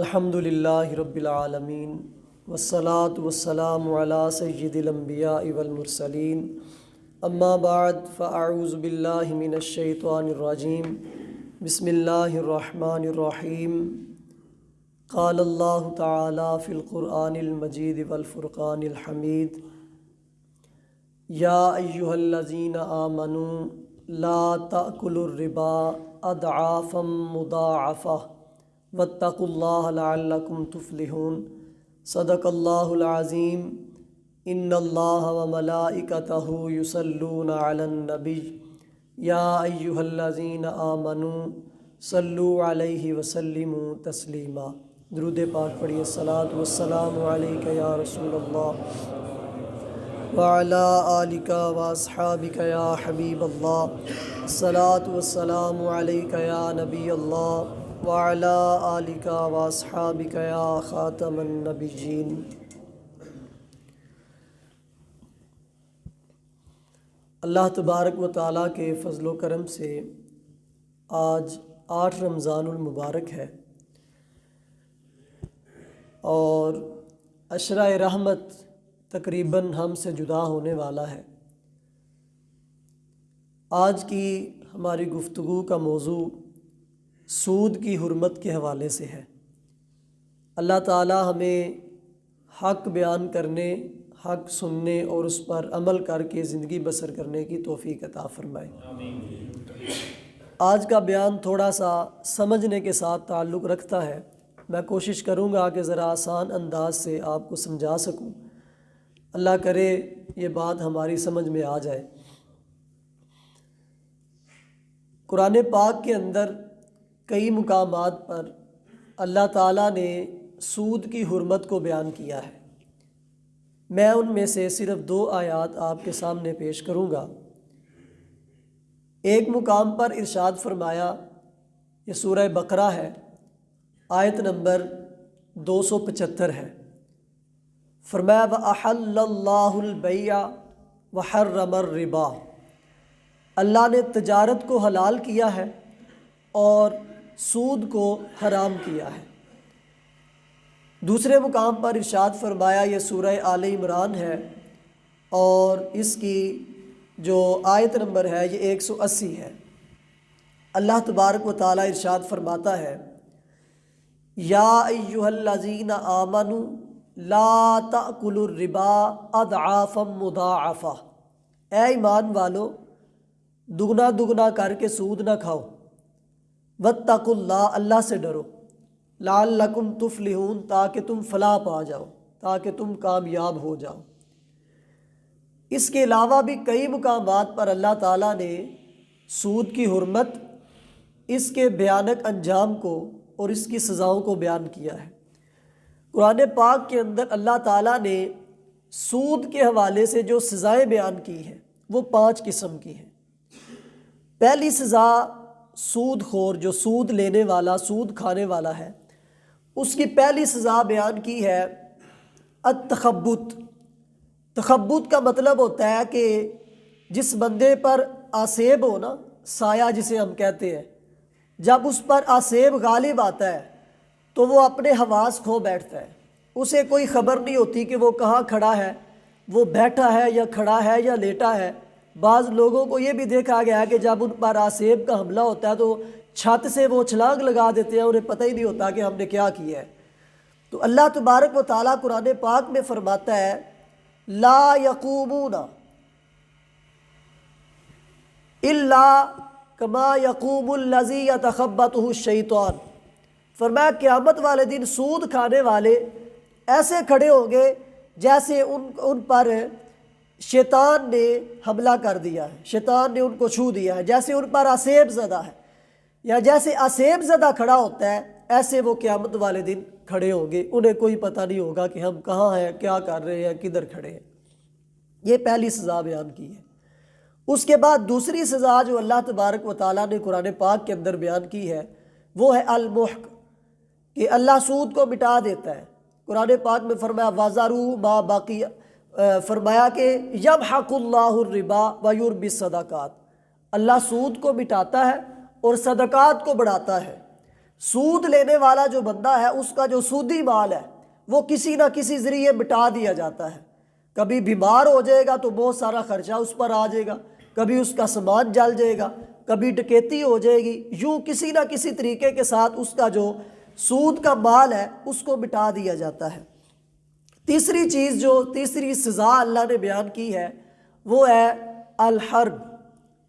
الحمدللہ رب العالمین والصلاة والسلام علی سید الانبیاء والمرسلین اما بعد فاعوذ باللہ من الشیطان الرجیم بسم اللہ الرحمن الرحیم قال اللہ تعالی فی القرآن المجید والفرقان الحمید یا ایہا الذین آمنوا لا تأکلوا الربا اضعافا مضاعفہ واتقوا اللہ لعلکم تفلحون صدق اللہ العظیم ان اللہ وملائکتہ یصلون علی النبی یا ایہا الذین آمنوا صلوا علیہ وسلموا تسلیما۔ درود پاک پڑھیے۔ الصلاۃ والسلام علیک یا رسول اللہ وعلی آلک واصحابک یا حبیب اللہ۔ الصلاۃ والسلام علیک یا نبی اللہ وعلی آلک واصحابک یا خاتم النبیین۔ اللہ تبارک و تعالیٰ کے فضل و کرم سے آج 8 رمضان المبارک ہے اور عشرہ رحمت تقریباً ہم سے جدا ہونے والا ہے۔ آج کی ہماری گفتگو کا موضوع سود کی حرمت کے حوالے سے ہے۔ اللہ تعالیٰ ہمیں حق بیان کرنے، حق سننے اور اس پر عمل کر کے زندگی بسر کرنے کی توفیق عطا فرمائے۔ آج کا بیان تھوڑا سا سمجھنے کے ساتھ تعلق رکھتا ہے۔ میں کوشش کروں گا کہ ذرا آسان انداز سے آپ کو سمجھا سکوں۔ اللہ کرے یہ بات ہماری سمجھ میں آ جائے۔ قرآن پاک کے اندر کئی مقامات پر اللہ تعالیٰ نے سود کی حرمت کو بیان کیا ہے۔ میں ان میں سے صرف 2 آیات آپ کے سامنے پیش کروں گا۔ ایک مقام پر ارشاد فرمایا، یہ سورہ بقرہ ہے، آیت نمبر 275 ہے۔ فرمایا وَأَحَلَّ اللَّهُ الْبَيْعَ وَحَرَّمَ الرِّبَا، اللہ نے تجارت کو حلال کیا ہے اور سود کو حرام کیا ہے۔ دوسرے مقام پر ارشاد فرمایا، یہ سورہ آل عمران ہے اور اس کی جو آیت نمبر ہے یہ 180 ہے۔ اللہ تبارک و تعالیٰ ارشاد فرماتا ہے، یا ایہا الذین آمنوا لا تأکلوا الربا اضعافا مضاعفہ، اے ایمان والو دگنا دگنا کر کے سود نہ کھاؤ، واتقوا اللہ، اللہ سے ڈرو، لعلکم تفلحون، تاکہ تم فلاح پا جاؤ، تاکہ تم کامیاب ہو جاؤ۔ اس کے علاوہ بھی کئی مقامات پر اللہ تعالیٰ نے سود کی حرمت، اس کے بھیانک انجام کو اور اس کی سزاؤں کو بیان کیا ہے۔ قرآن پاک کے اندر اللہ تعالیٰ نے سود کے حوالے سے جو سزائیں بیان کی ہیں وہ 5 قسم کی ہیں۔ پہلی سزا سود خور، جو سود لینے والا، سود کھانے والا ہے، اس کی پہلی سزا بیان کی ہے التخبط۔ تخبط کا مطلب ہوتا ہے کہ جس بندے پر آسیب ہو نا، سایہ جسے ہم کہتے ہیں، جب اس پر آسیب غالب آتا ہے تو وہ اپنے حواس کھو بیٹھتا ہے۔ اسے کوئی خبر نہیں ہوتی کہ وہ کہاں کھڑا ہے، وہ بیٹھا ہے یا کھڑا ہے یا لیٹا ہے۔ بعض لوگوں کو یہ بھی دیکھا گیا ہے کہ جب ان پر آسیب کا حملہ ہوتا ہے تو چھت سے وہ چھلانگ لگا دیتے ہیں، انہیں پتہ ہی نہیں ہوتا کہ ہم نے کیا کیا ہے۔ تو اللہ تبارک و تعالیٰ قرآن پاک میں فرماتا ہے، لا یقومون الا کما یقوم الذی یتخبطہ الشیطان، فرمایا قیامت والے دن سود کھانے والے ایسے کھڑے ہوں گے جیسے ان پر شیطان نے حملہ کر دیا ہے، شیطان نے ان کو چھو دیا ہے، جیسے ان پر آسیب زدہ ہے، یا جیسے آسیب زدہ کھڑا ہوتا ہے ایسے وہ قیامت والے دن کھڑے ہوں گے۔ انہیں کوئی پتہ نہیں ہوگا کہ ہم کہاں ہیں، کیا کر رہے ہیں، کدھر کھڑے ہیں۔ یہ پہلی سزا بیان کی ہے۔ اس کے بعد دوسری سزا جو اللہ تبارک و تعالیٰ نے قرآن پاک کے اندر بیان کی ہے وہ ہے المحق، کہ اللہ سود کو مٹا دیتا ہے۔ قرآن پاک میں فرمایا وَذَرُوا مَا بَقِیَ، فرمایا کہ یمحق اللہ الربا ویربی الصدقات، اللہ سود کو مٹاتا ہے اور صدقات کو بڑھاتا ہے۔ سود لینے والا جو بندہ ہے اس کا جو سودی مال ہے وہ کسی نہ کسی ذریعے مٹا دیا جاتا ہے. کبھی بیمار ہو جائے گا تو بہت سارا خرچہ اس پر آ جائے گا، کبھی اس کا سامان جل جائے گا، کبھی ڈکیتی ہو جائے گی، یوں کسی نہ کسی طریقے کے ساتھ اس کا جو سود کا مال ہے اس کو مٹا دیا جاتا ہے. تیسری چیز، جو تیسری سزا اللہ نے بیان کی ہے وہ ہے الحرب،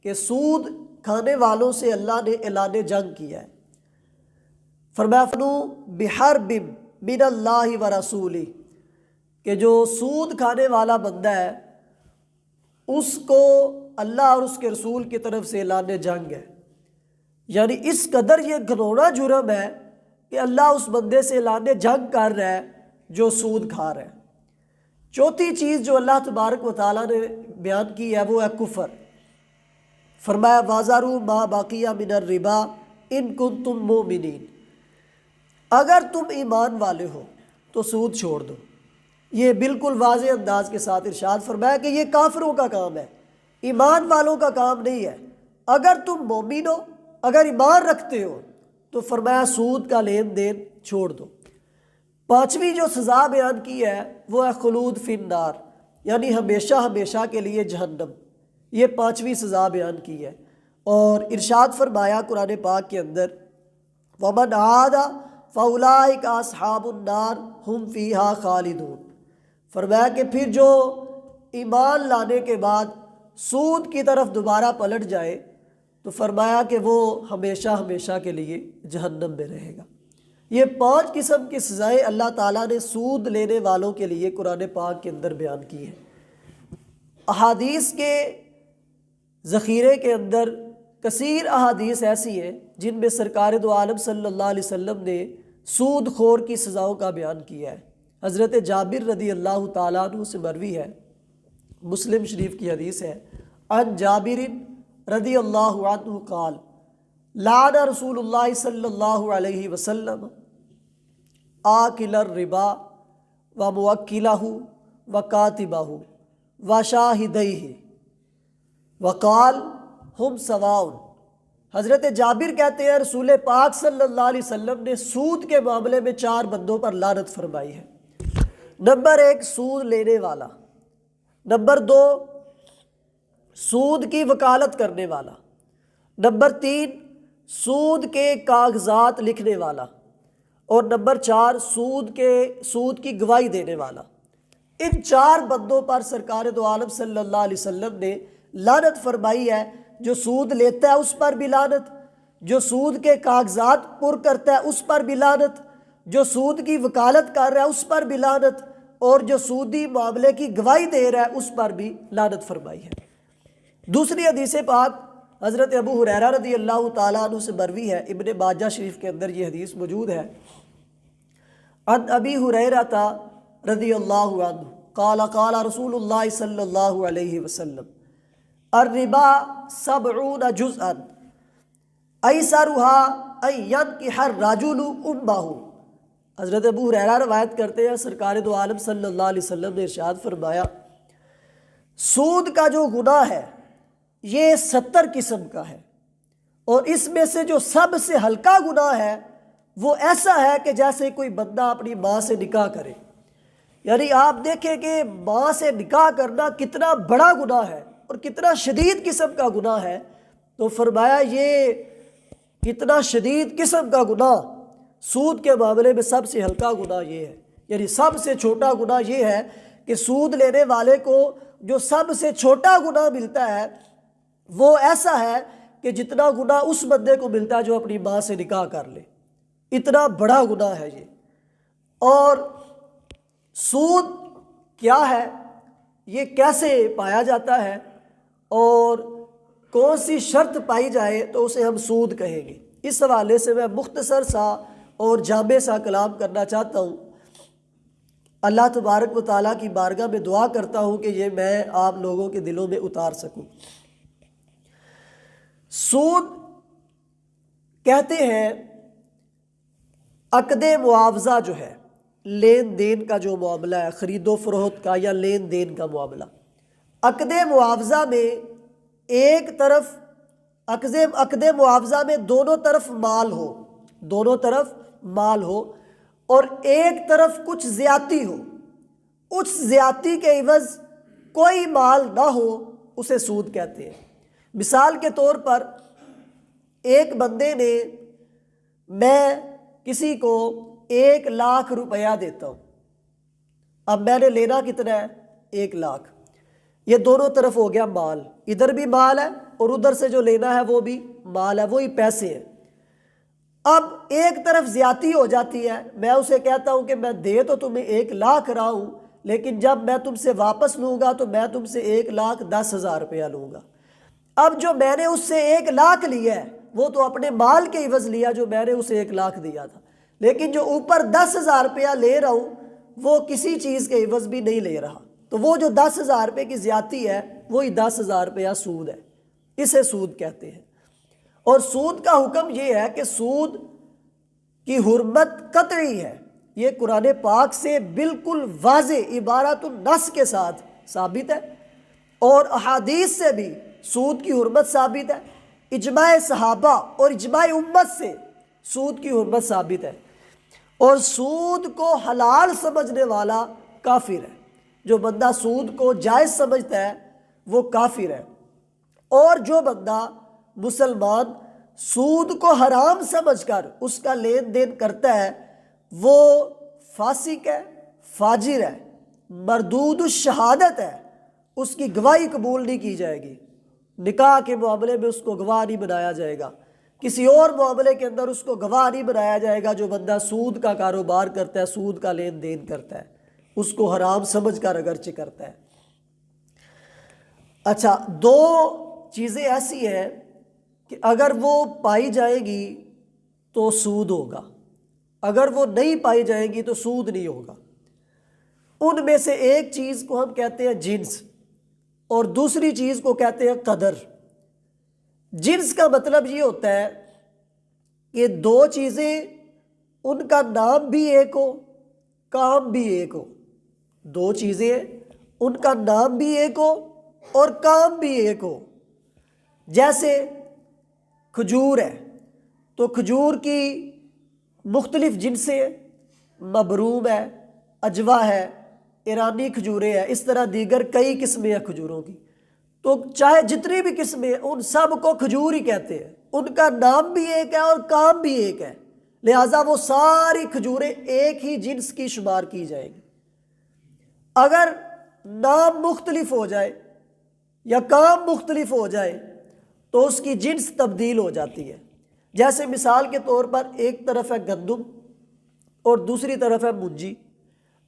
کہ سود کھانے والوں سے اللہ نے اعلان جنگ کیا ہے. فرمایا فنو بحرب من اللہ و رسولہ، کہ جو سود کھانے والا بندہ ہے اس کو اللہ اور اس کے رسول کی طرف سے اعلان جنگ ہے. یعنی اس قدر یہ گھنونا جرم ہے کہ اللہ اس بندے سے اعلان جنگ کر رہا ہے جو سود کھا رہا ہے. چوتھی چیز جو اللہ تبارک و تعالیٰ نے بیان کی ہے وہ ہے کفر. فرمایا وَذَرُوا مَا بَقِیَ مِنَ الرِّبَا إِن كُنتُم مُؤْمِنِينَ، اگر تم ایمان والے ہو تو سود چھوڑ دو. یہ بالکل واضح انداز کے ساتھ ارشاد فرمایا کہ یہ کافروں کا کام ہے، ایمان والوں کا کام نہیں ہے. اگر تم مومن ہو، اگر ایمان رکھتے ہو تو فرمایا سود کا لین دین چھوڑ دو. پانچویں جو سزا بیان کی ہے وہ ہے خلود فی النار، یعنی ہمیشہ ہمیشہ کے لیے جہنم. یہ پانچویں سزا بیان کی ہے. اور ارشاد فرمایا قرآن پاک کے اندر وَمَنْ عَادَ فَأُولَٰئِكَ أَصْحَابُ النَّارِ هُمْ فِيهَا خَالِدُونَ. فرمایا کہ پھر جو ایمان لانے کے بعد سود کی طرف دوبارہ پلٹ جائے تو فرمایا کہ وہ ہمیشہ ہمیشہ کے لیے جہنم میں رہے گا. یہ 5 قسم کی سزائیں اللہ تعالیٰ نے سود لینے والوں کے لیے قرآن پاک کے اندر بیان کی ہیں. احادیث کے ذخیرے کے اندر کثیر احادیث ایسی ہیں جن میں سرکار دو عالم صلی اللہ علیہ وسلم نے سود خور کی سزاؤں کا بیان کیا ہے. حضرت جابر رضی اللہ تعالیٰ عنہ سے مروی ہے، مسلم شریف کی حدیث ہے، عن جابر رضی اللہ عنہ قال لعن رسول اللہ صلی اللہ علیہ وسلم آکل الربا وموکلہ وکاتبہ وشاہدیہ وقال ہم سواء. حضرت جابر کہتے ہیں رسول پاک صلی اللہ علیہ وسلم نے سود کے معاملے میں 4 بندوں پر لعنت فرمائی ہے. نمبر 1 سود لینے والا، نمبر 2 سود کی وکالت کرنے والا، نمبر 3 سود کے کاغذات لکھنے والا، اور نمبر 4 سود کی گواہی دینے والا. ان 4 بندوں پر سرکار دو عالم صلی اللہ علیہ وسلم نے لعنت فرمائی ہے. جو سود لیتا ہے اس پر بھی لعنت، جو سود کے کاغذات پر کرتا ہے اس پر بھی لعنت، جو سود کی وکالت کر رہا ہے اس پر بھی لعنت، اور جو سودی معاملے کی گواہی دے رہا ہے اس پر بھی لعنت فرمائی ہے. دوسری حدیث پاک حضرت ابو ہریرہ رضی اللہ تعالیٰ عنہ سے مروی ہے، ابن ماجہ شریف کے اندر یہ حدیث موجود ہے. عن ابی ہریرہ رضی اللہ عنہ قال قال رسول اللہ صلی اللہ علیہ وسلم الربا 70 جزءا ایسرها ان ينكح الرجل امه. حضرت ابو ہریرہ روایت کرتے ہیں سرکار دو عالم صلی اللہ علیہ وسلم نے ارشاد فرمایا سود کا جو گناہ ہے یہ 70 قسم کا ہے، اور اس میں سے جو سب سے ہلکا گناہ ہے وہ ایسا ہے کہ جیسے کوئی بندہ اپنی ماں سے نکاح کرے. یعنی آپ دیکھیں کہ ماں سے نکاح کرنا کتنا بڑا گناہ ہے اور کتنا شدید قسم کا گناہ ہے. تو فرمایا یہ کتنا شدید قسم کا گناہ، سود کے معاملے میں سب سے ہلکا گناہ یہ ہے. یعنی سب سے چھوٹا گناہ یہ ہے کہ سود لینے والے کو جو سب سے چھوٹا گناہ ملتا ہے وہ ایسا ہے کہ جتنا گناہ اس بندے کو ملتا ہے جو اپنی ماں سے نکاح کر لے. اتنا بڑا گناہ ہے یہ. اور سود کیا ہے، یہ کیسے پایا جاتا ہے، اور کون سی شرط پائی جائے تو اسے ہم سود کہیں گے، اس حوالے سے میں مختصر سا اور جامع سا کلام کرنا چاہتا ہوں. اللہ تبارک و تعالیٰ کی بارگاہ میں دعا کرتا ہوں کہ یہ میں آپ لوگوں کے دلوں میں اتار سکوں. سود کہتے ہیں عقد معاوضہ جو ہے، لین دین کا جو معاملہ ہے، خرید و فروخت کا یا لین دین کا معاملہ. عقد معاوضہ میں ایک طرف عقد معاوضہ میں دونوں طرف مال ہو، دونوں طرف مال ہو اور ایک طرف کچھ زیادتی ہو، اس زیادتی کے عوض کوئی مال نہ ہو، اسے سود کہتے ہیں۔ مثال کے طور پر ایک بندے نے، میں کسی کو 1,00,000 روپیہ دیتا ہوں، اب میں نے لینا کتنا ہے؟ 1,00,000۔ یہ دونوں طرف ہو گیا مال، ادھر بھی مال ہے اور ادھر سے جو لینا ہے وہ بھی مال ہے، وہی پیسے ہیں۔ اب ایک طرف زیادتی ہو جاتی ہے، میں اسے کہتا ہوں کہ میں دے تو تمہیں 1,00,000 رہا ہوں، لیکن جب میں تم سے واپس لوں گا تو میں تم سے 1,10,000 روپیہ لوں گا۔ اب جو میں نے اس سے 1,00,000 لیا ہے وہ تو اپنے مال کے عوض لیا جو میں نے اسے 1,00,000 دیا تھا، لیکن جو اوپر 10,000 روپیہ لے رہا ہوں وہ کسی چیز کے عوض بھی نہیں لے رہا، تو وہ جو 10,000 روپے کی زیادتی ہے وہی 10,000 روپیہ سود ہے، اسے سود کہتے ہیں۔ اور سود کا حکم یہ ہے کہ سود کی حرمت قطعی ہے، یہ قرآن پاک سے بالکل واضح عبارت النص کے ساتھ ثابت ہے، اور احادیث سے بھی سود کی حرمت ثابت ہے، اجماع صحابہ اور اجماع امت سے سود کی حرمت ثابت ہے۔ اور سود کو حلال سمجھنے والا کافر ہے، جو بندہ سود کو جائز سمجھتا ہے وہ کافر ہے، اور جو بندہ مسلمان سود کو حرام سمجھ کر اس کا لین دین کرتا ہے وہ فاسق ہے، فاجر ہے، مردود الشہادت ہے، اس کی گواہی قبول نہیں کی جائے گی، نکاح کے معاملے میں اس کو گواہ نہیں بنایا جائے گا، کسی اور معاملے کے اندر اس کو گواہ نہیں بنایا جائے گا۔ جو بندہ سود کا کاروبار کرتا ہے، سود کا لین دین کرتا ہے، اس کو حرام سمجھ کر اگرچہ کرتا ہے۔ اچھا، دو چیزیں ایسی ہیں کہ اگر وہ پائی جائیں گی تو سود ہوگا، اگر وہ نہیں پائی جائیں گی تو سود نہیں ہوگا۔ ان میں سے ایک چیز کو ہم کہتے ہیں جنس، اور دوسری چیز کو کہتے ہیں قدر۔ جنس کا مطلب یہ ہوتا ہے کہ دو چیزیں ان کا نام بھی ایک ہو، کام بھی ایک ہو، دو چیزیں ان کا نام بھی ایک ہو اور کام بھی ایک ہو۔ جیسے کھجور ہے تو کھجور کی مختلف جنسیں، مبروم ہے، اجوا ہے، ایرانی کھجوریں ہیں، اس طرح دیگر کئی قسمیں ہیں کھجوروں کی، تو چاہے جتنی بھی قسمیں ہیں ان سب کو کھجور ہی کہتے ہیں، ان کا نام بھی ایک ہے اور کام بھی ایک ہے، لہٰذا وہ ساری کھجوریں ایک ہی جنس کی شمار کی جائیں گی۔ اگر نام مختلف ہو جائے یا کام مختلف ہو جائے تو اس کی جنس تبدیل ہو جاتی ہے۔ جیسے مثال کے طور پر ایک طرف ہے گندم اور دوسری طرف ہے منجی۔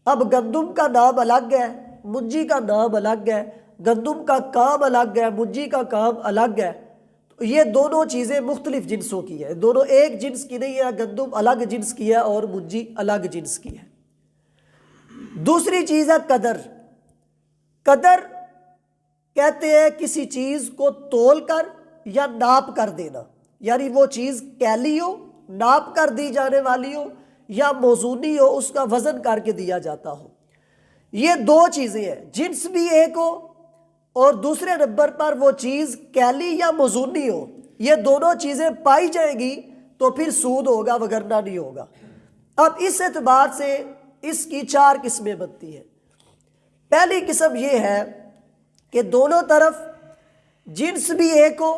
اب گندم کا نام الگ ہے، منجی کا نام الگ ہے، گندم کا کام الگ ہے، منجی کا کام الگ ہے، تو یہ دونوں چیزیں مختلف جنسوں کی ہیں، دونوں ایک جنس کی نہیں ہے، گندم الگ جنس کی ہے اور منجی الگ جنس کی ہے۔ دوسری چیز ہے قدر۔ قدر کہتے ہیں کسی چیز کو تول کر یا ناپ کر دینا، یعنی وہ چیز کیلی ہو، ناپ کر دی جانے والی ہو، یا موزونی ہو، اس کا وزن کر کے دیا جاتا ہو۔ یہ دو چیزیں ہیں، جنس بھی ایک ہو اور دوسرے نمبر پر وہ چیز کیلی یا موزونی ہو، یہ دونوں چیزیں پائی جائیں گی تو پھر سود ہوگا، وگرنہ نہیں ہوگا۔ اب اس اعتبار سے اس کی 4 قسمیں بنتی ہیں۔ پہلی قسم یہ ہے کہ دونوں طرف جنس بھی ایک ہو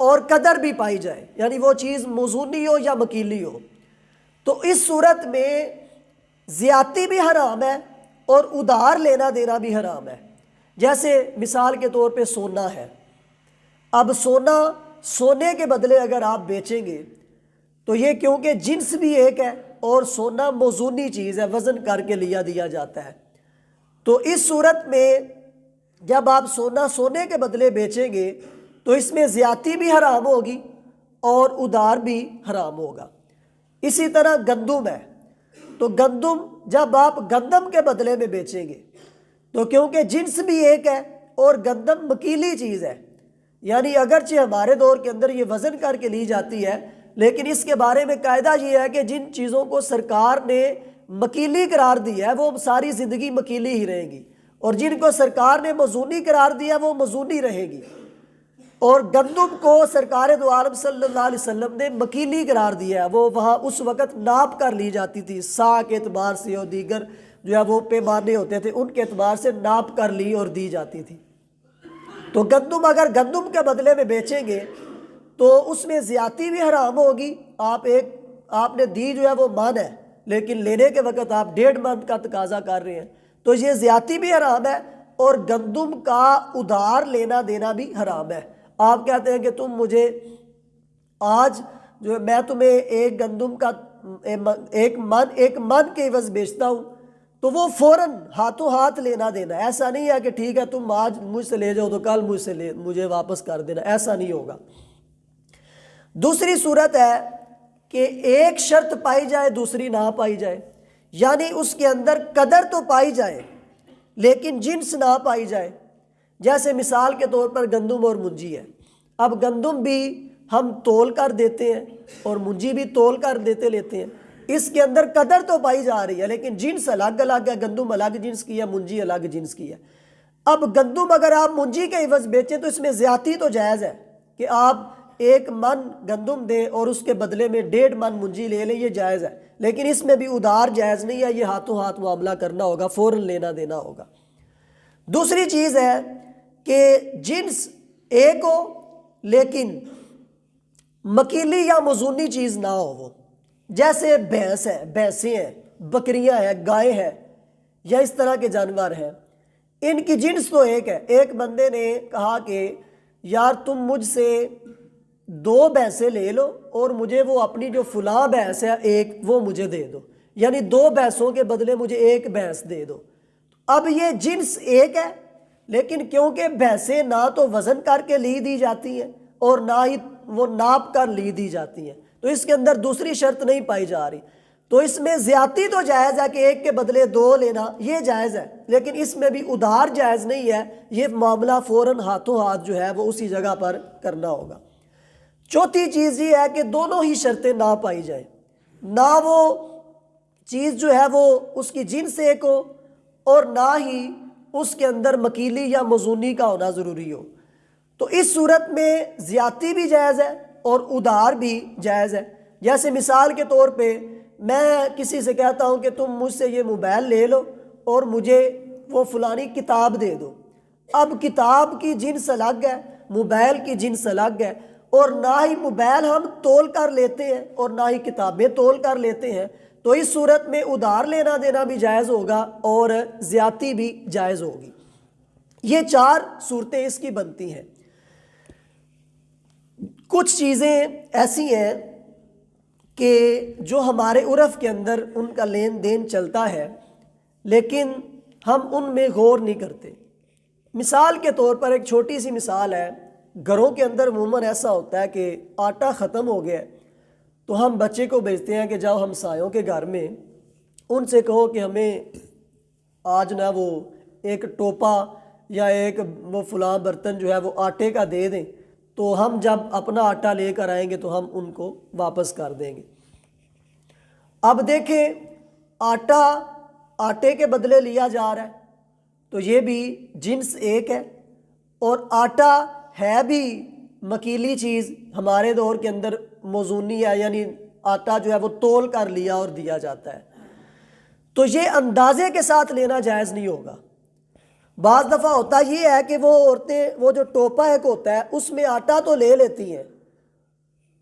اور قدر بھی پائی جائے، یعنی وہ چیز موزونی ہو یا مکیلی ہو، تو اس صورت میں زیادتی بھی حرام ہے اور ادھار لینا دینا بھی حرام ہے۔ جیسے مثال کے طور پہ سونا ہے، اب سونے کے بدلے اگر آپ بیچیں گے تو یہ کیونکہ جنس بھی ایک ہے اور سونا موزونی چیز ہے، وزن کر کے لیا دیا جاتا ہے، تو اس صورت میں جب آپ سونے کے بدلے بیچیں گے تو اس میں زیادتی بھی حرام ہوگی اور ادھار بھی حرام ہوگا۔ اسی طرح گندم ہے تو گندم جب آپ گندم کے بدلے میں بیچیں گے تو کیونکہ جنس بھی ایک ہے اور گندم مکیلی چیز ہے، یعنی اگرچہ ہمارے دور کے اندر یہ وزن کر کے لی جاتی ہے، لیکن اس کے بارے میں قاعدہ یہ ہے کہ جن چیزوں کو سرکار نے مکیلی قرار دیا ہے وہ ساری زندگی مکیلی ہی رہے گی، اور جن کو سرکار نے موزونی قرار دیا وہ موزونی رہے گی۔ اور گندم کو سرکار دو عالم صلی اللہ علیہ وسلم نے مکیلی قرار دیا ہے، وہ وہاں اس وقت ناپ کر لی جاتی تھی، سا کے اعتبار سے اور دیگر جو ہے وہ پیمانے ہوتے تھے ان کے اعتبار سے ناپ کر لی اور دی جاتی تھی۔ تو گندم اگر گندم کے بدلے میں بیچیں گے تو اس میں زیادتی بھی حرام ہوگی۔ آپ نے دی جو ہے وہ من ہے، لیکن لینے کے وقت آپ 1.5 من کا تقاضا کر رہے ہیں، تو یہ زیادتی بھی حرام ہے، اور گندم کا ادھار لینا دینا بھی حرام ہے۔ آپ کہتے ہیں کہ تم مجھے آج جو میں تمہیں ایک گندم کا ایک من کے عوض بیچتا ہوں، تو وہ فوراً ہاتھوں ہاتھ لینا دینا، ایسا نہیں ہے کہ ٹھیک ہے تم آج مجھ سے لے جاؤ تو کل مجھے واپس کر دینا، ایسا نہیں ہوگا۔ دوسری صورت ہے کہ ایک شرط پائی جائے دوسری نہ پائی جائے، یعنی اس کے اندر قدر تو پائی جائے لیکن جنس نہ پائی جائے۔ جیسے مثال کے طور پر گندم اور منجی ہے، اب گندم بھی ہم تول کر دیتے ہیں اور منجی بھی تول کر لیتے ہیں، اس کے اندر قدر تو پائی جا رہی ہے لیکن جنس الگ الگ ہے، گندم الگ جنس کی ہے، منجی الگ جنس کی ہے۔ اب گندم اگر آپ منجی کے عوض بیچیں تو اس میں زیادتی تو جائز ہے کہ آپ 1 من گندم دیں اور اس کے بدلے میں 1.5 من منجی لے لیں، یہ جائز ہے، لیکن اس میں بھی ادھار جائز نہیں ہے، یہ ہاتھوں ہاتھ معاملہ کرنا ہوگا، فوراً لینا دینا ہوگا۔ دوسری چیز ہے کہ جنس ایک ہو لیکن مکیلی یا موزونی چیز نہ ہو، وہ جیسے بھینس ہے، بھینسیں ہیں، بکریاں ہیں، گائے ہیں، یا اس طرح کے جانور ہیں، ان کی جنس تو ایک ہے۔ ایک بندے نے کہا کہ یار تم مجھ سے 2 بھینسیں لے لو اور مجھے وہ اپنی جو فلاں بھینس ہے ایک وہ مجھے دے دو، یعنی 2 بھینسوں کے بدلے مجھے 1 بھینس دے دو۔ اب یہ جنس ایک ہے لیکن کیونکہ بھینسیں نہ تو وزن کر کے لی دی جاتی ہیں اور نہ ہی وہ ناپ کر لی دی جاتی ہیں، تو اس کے اندر دوسری شرط نہیں پائی جا رہی، تو اس میں زیادتی تو جائز ہے کہ 1 کے بدلے 2 لینا، یہ جائز ہے، لیکن اس میں بھی ادھار جائز نہیں ہے، یہ معاملہ فوراً ہاتھوں ہاتھ جو ہے وہ اسی جگہ پر کرنا ہوگا۔ چوتھی چیز یہ ہے کہ دونوں ہی شرطیں نہ پائی جائیں، نہ وہ چیز جو ہے وہ اس کی جنس ایک ہو اور نہ ہی اس کے اندر مکیلی یا موزونی کا ہونا ضروری ہو، تو اس صورت میں زیادتی بھی جائز ہے اور ادھار بھی جائز ہے۔ جیسے مثال کے طور پہ میں کسی سے کہتا ہوں کہ تم مجھ سے یہ موبائل لے لو اور مجھے وہ فلانی کتاب دے دو، اب کتاب کی جنس الگ ہے، موبائل کی جنس الگ ہے، اور نہ ہی موبائل ہم تول کر لیتے ہیں اور نہ ہی کتابیں تول کر لیتے ہیں، تو اس صورت میں ادھار لینا دینا بھی جائز ہوگا اور زیادتی بھی جائز ہوگی۔ یہ 4 صورتیں اس کی بنتی ہیں۔ کچھ چیزیں ایسی ہیں کہ جو ہمارے عرف کے اندر ان کا لین دین چلتا ہے لیکن ہم ان میں غور نہیں کرتے۔ مثال کے طور پر ایک چھوٹی سی مثال ہے، گھروں کے اندر عموماً ایسا ہوتا ہے کہ آٹا ختم ہو گیا تو ہم بچے کو بھیجتے ہیں کہ جاؤ ہمسایوں کے گھر میں ان سے کہو کہ ہمیں آج نہ وہ ایک ٹوپا یا ایک وہ فلاں برتن جو ہے وہ آٹے کا دے دیں، تو ہم جب اپنا آٹا لے کر آئیں گے تو ہم ان کو واپس کر دیں گے۔ اب دیکھیں آٹے کے بدلے لیا جا رہا ہے تو یہ بھی جنس ایک ہے، اور آٹا ہے بھی مکیلی چیز، ہمارے دور کے اندر موزونی ہے، یعنی آٹا جو ہے وہ تول کر لیا اور دیا جاتا ہے، تو یہ اندازے کے ساتھ لینا جائز نہیں ہوگا۔ بعض دفعہ ہوتا یہ ہے کہ وہ عورتیں وہ جو ٹوپا ایک ہوتا ہے اس میں آٹا تو لے لیتی ہیں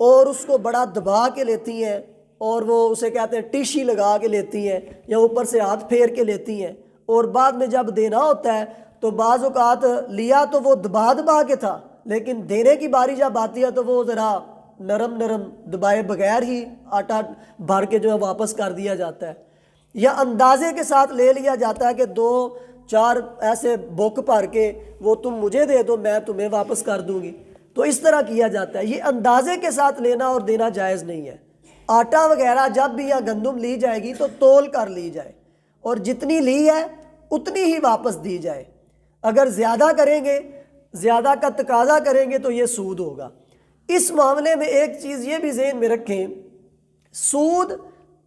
اور اس کو بڑا دبا کے لیتی ہیں اور وہ اسے کہتے ہیں ٹیشی لگا کے لیتی ہیں یا اوپر سے ہاتھ پھیر کے لیتی ہیں، اور بعد میں جب دینا ہوتا ہے تو بعض اوقات لیا تو وہ دبا کے تھا لیکن دینے کی باری جب آتی ہے تو وہ ذرا نرم دبائے بغیر ہی آٹا بھر کے جو ہے واپس کر دیا جاتا ہے، یا اندازے کے ساتھ لے لیا جاتا ہے کہ 2-4 ایسے بک بھر کے وہ تم مجھے دے دو میں تمہیں واپس کر دوں گی، تو اس طرح کیا جاتا ہے۔ یہ اندازے کے ساتھ لینا اور دینا جائز نہیں ہے۔ آٹا وغیرہ جب بھی یا گندم لی جائے گی تو تول کر لی جائے اور جتنی لی ہے اتنی ہی واپس دی جائے، اگر زیادہ کریں گے، زیادہ کا تقاضا کریں گے تو یہ سود ہوگا۔ اس معاملے میں ایک چیز یہ بھی ذہن میں رکھیں، سود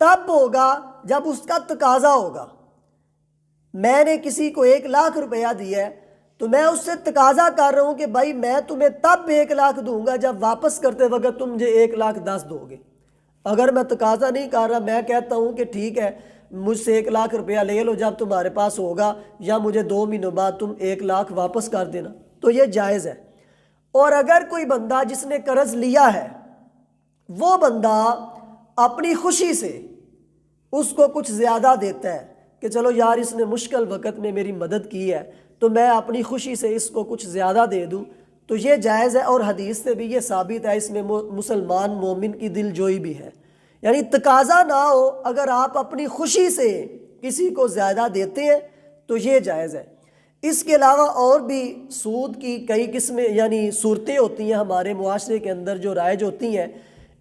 تب ہوگا جب اس کا تقاضا ہوگا۔ میں نے کسی کو 1 لاکھ روپیہ دیا ہے تو میں اس سے تقاضا کر رہا ہوں کہ بھائی میں تمہیں تب 1 لاکھ دوں گا جب واپس کرتے وقت تم مجھے 1,10,000 دو گے۔ اگر میں تقاضا نہیں کر رہا، میں کہتا ہوں کہ ٹھیک ہے مجھ سے 1 لاکھ روپیہ لے لو جب تمہارے پاس ہوگا، یا مجھے 2 مہینوں بعد تم 1 لاکھ واپس کر دینا، تو یہ جائز ہے۔ اور اگر کوئی بندہ جس نے قرض لیا ہے وہ بندہ اپنی خوشی سے اس کو کچھ زیادہ دیتا ہے کہ چلو یار اس نے مشکل وقت میں میری مدد کی ہے تو میں اپنی خوشی سے اس کو کچھ زیادہ دے دوں، تو یہ جائز ہے، اور حدیث سے بھی یہ ثابت ہے، اس میں مسلمان مومن کی دل جوئی بھی ہے، یعنی تقاضا نہ ہو، اگر آپ اپنی خوشی سے کسی کو زیادہ دیتے ہیں تو یہ جائز ہے۔ اس کے علاوہ اور بھی سود کی کئی قسمیں یعنی صورتیں ہوتی ہیں ہمارے معاشرے کے اندر جو رائج ہوتی ہیں،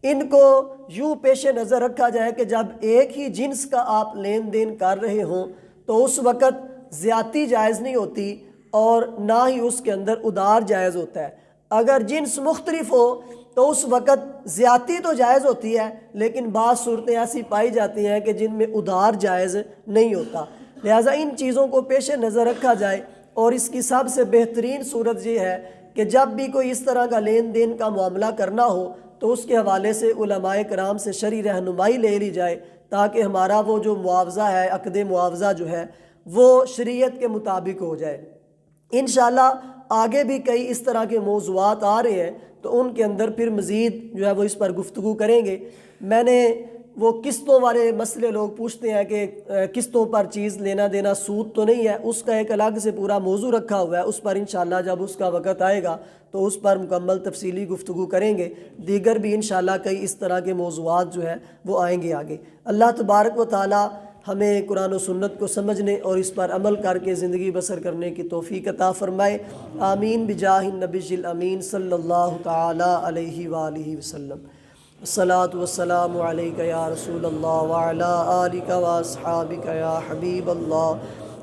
ان کو یوں پیش نظر رکھا جائے کہ جب ایک ہی جنس کا آپ لین دین کر رہے ہوں تو اس وقت زیادتی جائز نہیں ہوتی، اور نہ ہی اس کے اندر ادار جائز ہوتا ہے۔ اگر جنس مختلف ہو تو اس وقت زیادتی تو جائز ہوتی ہے، لیکن بعض صورتیں ایسی پائی جاتی ہیں کہ جن میں ادار جائز نہیں ہوتا، لہٰذا ان چیزوں کو پیش نظر رکھا جائے۔ اور اس کی سب سے بہترین صورت یہ ہے کہ جب بھی کوئی اس طرح کا لین دین کا معاملہ کرنا ہو تو اس کے حوالے سے علماء کرام سے شرعی رہنمائی لے لی جائے، تاکہ ہمارا وہ جو معاوضہ ہے، عقد معاوضہ جو ہے وہ شریعت کے مطابق ہو جائے۔ انشاءاللہ آگے بھی کئی اس طرح کے موضوعات آ رہے ہیں، تو ان کے اندر پھر مزید جو ہے وہ اس پر گفتگو کریں گے۔ میں نے وہ قسطوں والے مسئلے لوگ پوچھتے ہیں کہ قسطوں پر چیز لینا دینا سود تو نہیں ہے، اس کا ایک الگ سے پورا موضوع رکھا ہوا ہے، اس پر انشاءاللہ جب اس کا وقت آئے گا تو اس پر مکمل تفصیلی گفتگو کریں گے۔ دیگر بھی انشاءاللہ کئی اس طرح کے موضوعات جو ہے وہ آئیں گے آگے۔ اللہ تبارک و تعالی ہمیں قرآن و سنت کو سمجھنے اور اس پر عمل کر کے زندگی بسر کرنے کی توفیق عطا فرمائے۔ آمین بجاہ النبی الامین صلی اللہ تعالی علیہ وآلہ وسلم۔ الصلاۃ والسلام علیک یا رسول اللہ وعلی آلک واصحابک یا حبیب اللہ۔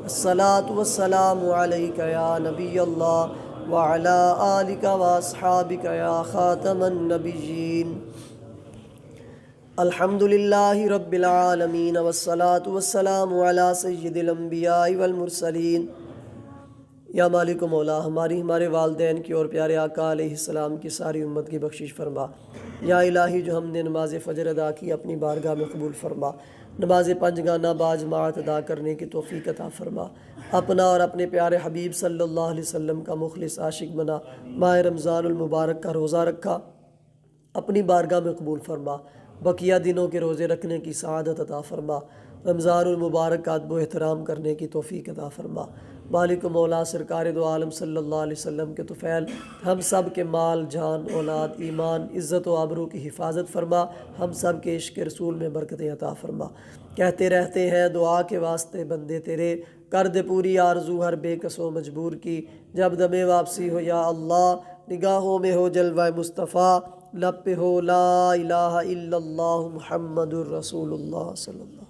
الصلاۃ والسلام علیک یا نبی اللہ وعلی آلک واصحابک یا خاتم النبیین۔ الحمدللہ رب العالمین والصلاۃ والسلام علی سید الانبیاء والمرسلین۔ یا مالک و مولا، ہمارے والدین کی اور پیارے آقا علیہ السلام کی ساری امت کی بخشش فرما۔ یا الہی جو ہم نے نماز فجر ادا کی اپنی بارگاہ میں قبول فرما، نماز 5 گانہ باجماعت ادا کرنے کی توفیق عطا فرما، اپنا اور اپنے پیارے حبیب صلی اللہ علیہ وسلم کا مخلص عاشق بنا، ماہ رمضان المبارک کا روزہ رکھا، اپنی بارگاہ میں قبول فرما، بقیہ دنوں کے روزے رکھنے کی سعادت عطا فرما، رمضان المبارک کا ادب و احترام کرنے کی توفیق عطا فرما۔ مالک و مولا، سرکار دو عالم صلی اللہ علیہ وسلم کے طفیل ہم سب کے مال، جان، اولاد، ایمان، عزت و آبرو کی حفاظت فرما، ہم سب کے عشق رسول میں برکتیں عطا فرما۔ کہتے رہتے ہیں دعا کے واسطے بندے تیرے، کر دے پوری آرزو ہر بے کس و مجبور کی، جب دم واپسی ہو یا اللہ، نگاہوں میں ہو جلوہ مصطفیٰ، لب پہ ہو لا الہ الا اللہ محمد الرسول اللہ صلی اللہ۔